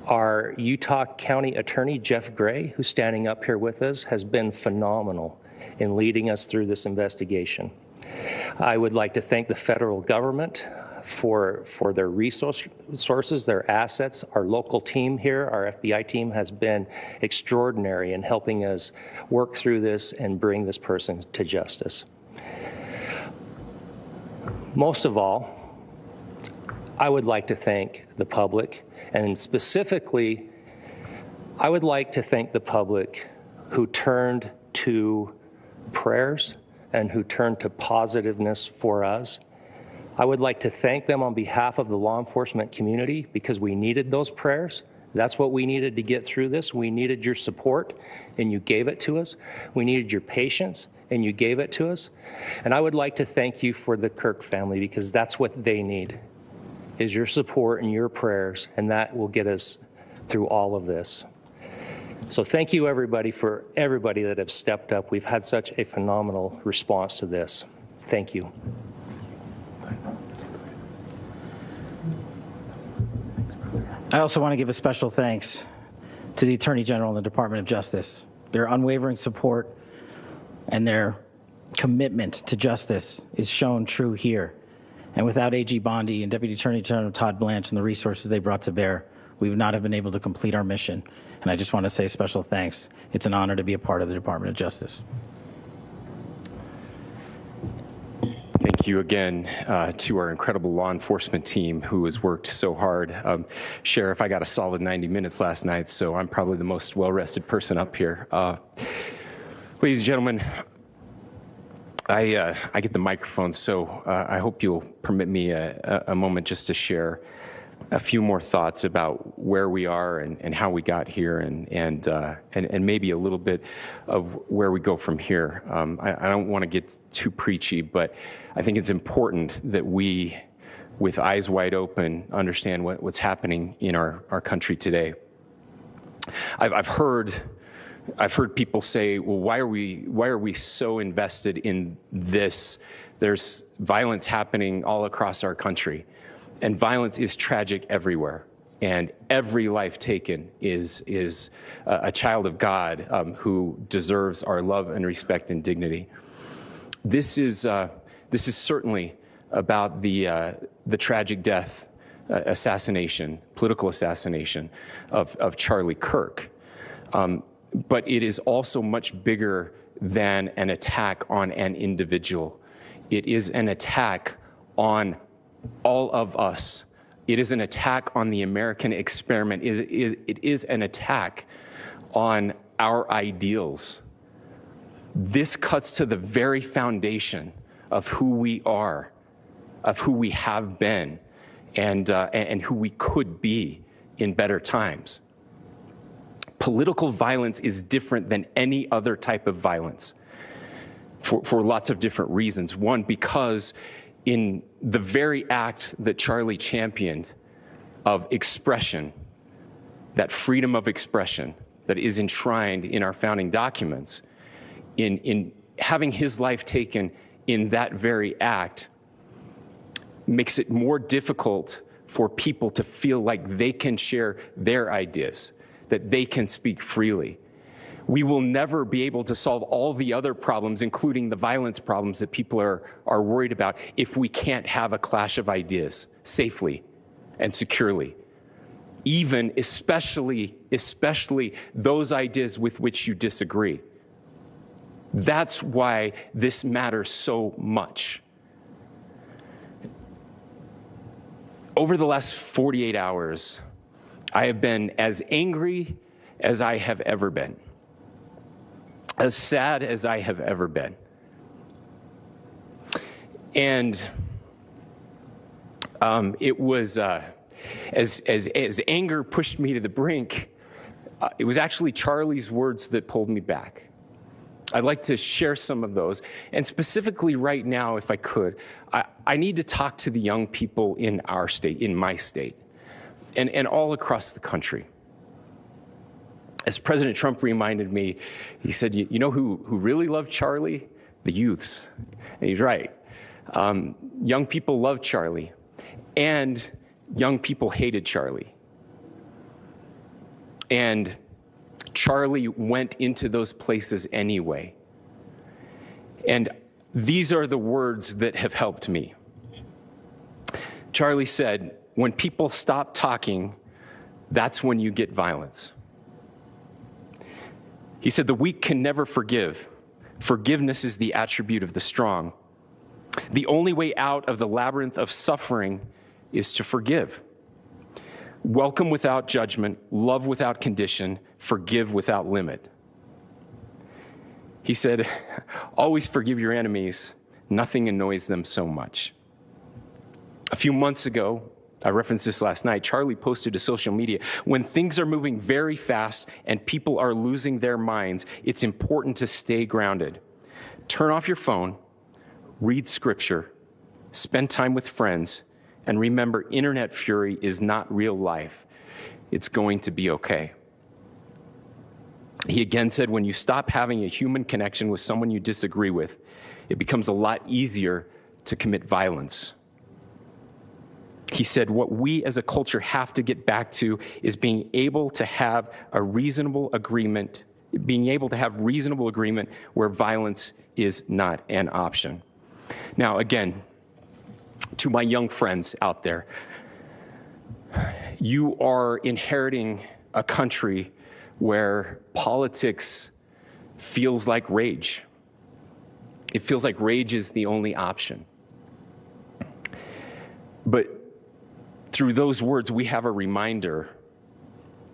Our Utah County Attorney, Jeff Gray, who's standing up here with us, has been phenomenal in leading us through this investigation. I would like to thank the federal government for their resources, their assets. Our local team here, our FBI team, has been extraordinary in helping us work through this and bring this person to justice. Most of all, I would like to thank the public, and specifically, I would like to thank the public who turned to prayers and who turned to positiveness for us. I would like to thank them on behalf of the law enforcement community, because we needed those prayers. That's what we needed to get through this. We needed your support, and you gave it to us. We needed your patience, and you gave it to us. And I would like to thank you for the Kirk family, because that's what they need, is your support and your prayers, and that will get us through all of this. So thank you, everybody, for everybody that have stepped up. We've had such a phenomenal response to this. Thank you. I also want to give a special thanks to the Attorney General and the Department of Justice. Their unwavering support and their commitment to justice is shown true here. And without AG Bondi and Deputy Attorney General Todd Blanche and the resources they brought to bear, we would not have been able to complete our mission. And I just want to say special thanks. It's an honor to be a part of the Department of Justice. Thank you again to our incredible law enforcement team who has worked so hard. Sheriff, I got a solid 90 minutes last night, so I'm probably the most well-rested person up here. Ladies and gentlemen, I get the microphone, so I hope you'll permit me a moment just to share a few more thoughts about where we are and how we got here and maybe a little bit of where we go from here. I don't want to get too preachy, but I think it's important that we, with eyes wide open, understand what's happening in our country today. I've heard people say, well, why are we so invested in this? There's violence happening all across our country. And violence is tragic everywhere. And every life taken is a child of God who deserves our love and respect and dignity. This is certainly about the tragic death, political assassination of Charlie Kirk. But it is also much bigger than an attack on an individual. It is an attack on all of us. It is an attack on the American experiment. It is an attack on our ideals. This cuts to the very foundation of who we are, of who we have been, and who we could be in better times. Political violence is different than any other type of violence for lots of different reasons. One, because in the very act that Charlie championed of expression, that freedom of expression that is enshrined in our founding documents, in having his life taken in that very act, makes it more difficult for people to feel like they can share their ideas, that they can speak freely. We will never be able to solve all the other problems, including the violence problems that people are worried about, if we can't have a clash of ideas safely and securely. Especially those ideas with which you disagree. That's why this matters so much. Over the last 48 hours, I have been as angry as I have ever been, as sad as I have ever been. And it was, as anger pushed me to the brink, it was actually Charlie's words that pulled me back. I'd like to share some of those. And specifically right now, if I could, I need to talk to the young people in our state, in my state, and all across the country. As President Trump reminded me, he said, you know who really loved Charlie? The youths. And he's right. Young people loved Charlie, and young people hated Charlie. And Charlie went into those places anyway. And these are the words that have helped me. Charlie said, when people stop talking, that's when you get violence. He said, the weak can never forgive. Forgiveness is the attribute of the strong. The only way out of the labyrinth of suffering is to forgive. Welcome without judgment, love without condition, forgive without limit. He said, always forgive your enemies. Nothing annoys them so much. A few months ago, I referenced this last night, Charlie posted to social media, when things are moving very fast and people are losing their minds, it's important to stay grounded. Turn off your phone, read scripture, spend time with friends, and remember, internet fury is not real life. It's going to be okay. He again said, when you stop having a human connection with someone you disagree with, it becomes a lot easier to commit violence. He said, what we as a culture have to get back to is being able to have a reasonable agreement, where violence is not an option. Now, again, To my young friends out there, you are inheriting a country where politics feels like rage. It feels like rage is the only option. But through those words, we have a reminder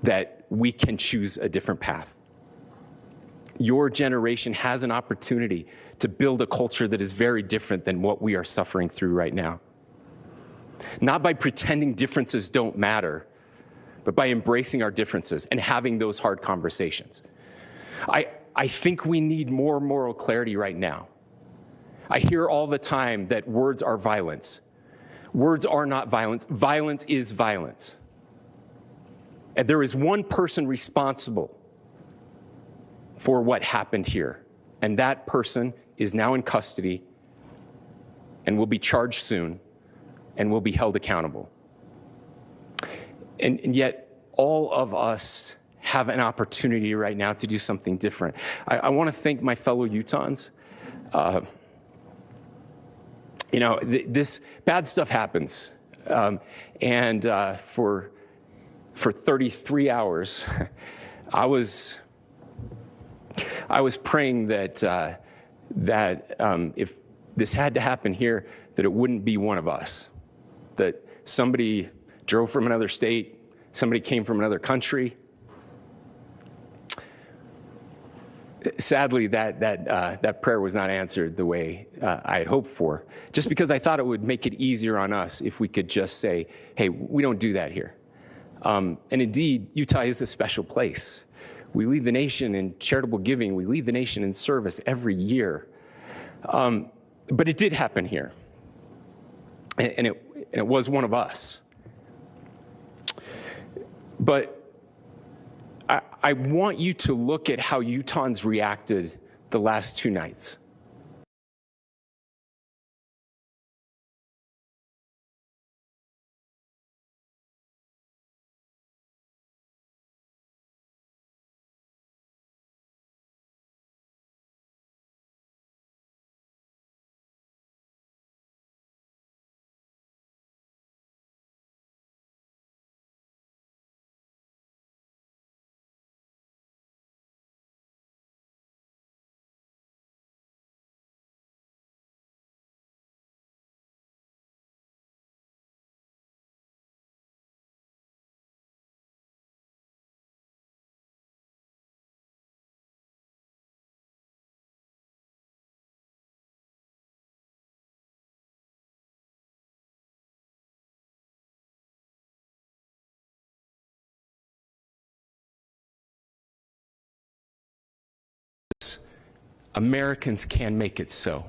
that we can choose a different path. Your generation has an opportunity to build a culture that is very different than what we are suffering through right now. Not by pretending differences don't matter, but by embracing our differences and having those hard conversations. I think we need more moral clarity right now. I hear all the time that words are violence. Words are not violence. Violence is violence. And there is one person responsible for what happened here, and that person is now in custody and will be charged soon and will be held accountable. And yet, all of us have an opportunity right now to do something different. I want to thank my fellow Utahns. You know, this bad stuff happens. For 33 hours, I was praying that if this had to happen here, that it wouldn't be one of us. That somebody drove from another state, somebody came from another country. Sadly, that prayer was not answered the way I had hoped for, just because I thought it would make it easier on us if we could just say, hey, we don't do that here. And indeed, Utah is a special place. We lead the nation in charitable giving. We lead the nation in service every year. But it did happen here. And it was one of us. But I want you to look at how Utahns reacted the last 2 nights. Americans can make it so.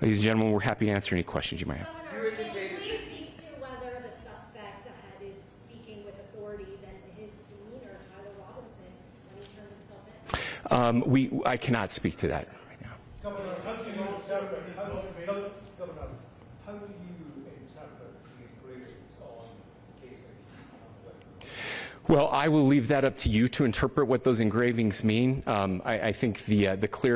Ladies and gentlemen, we're happy to answer any questions you might have. Governor, can you speak to whether the suspect is speaking with authorities and his demeanor, Tyler Robinson, when he turned himself in? I cannot speak to that right now. Governor, how do you interpret the engravings on casing? Well, I will leave that up to you to interpret what those engravings mean. I think the clearest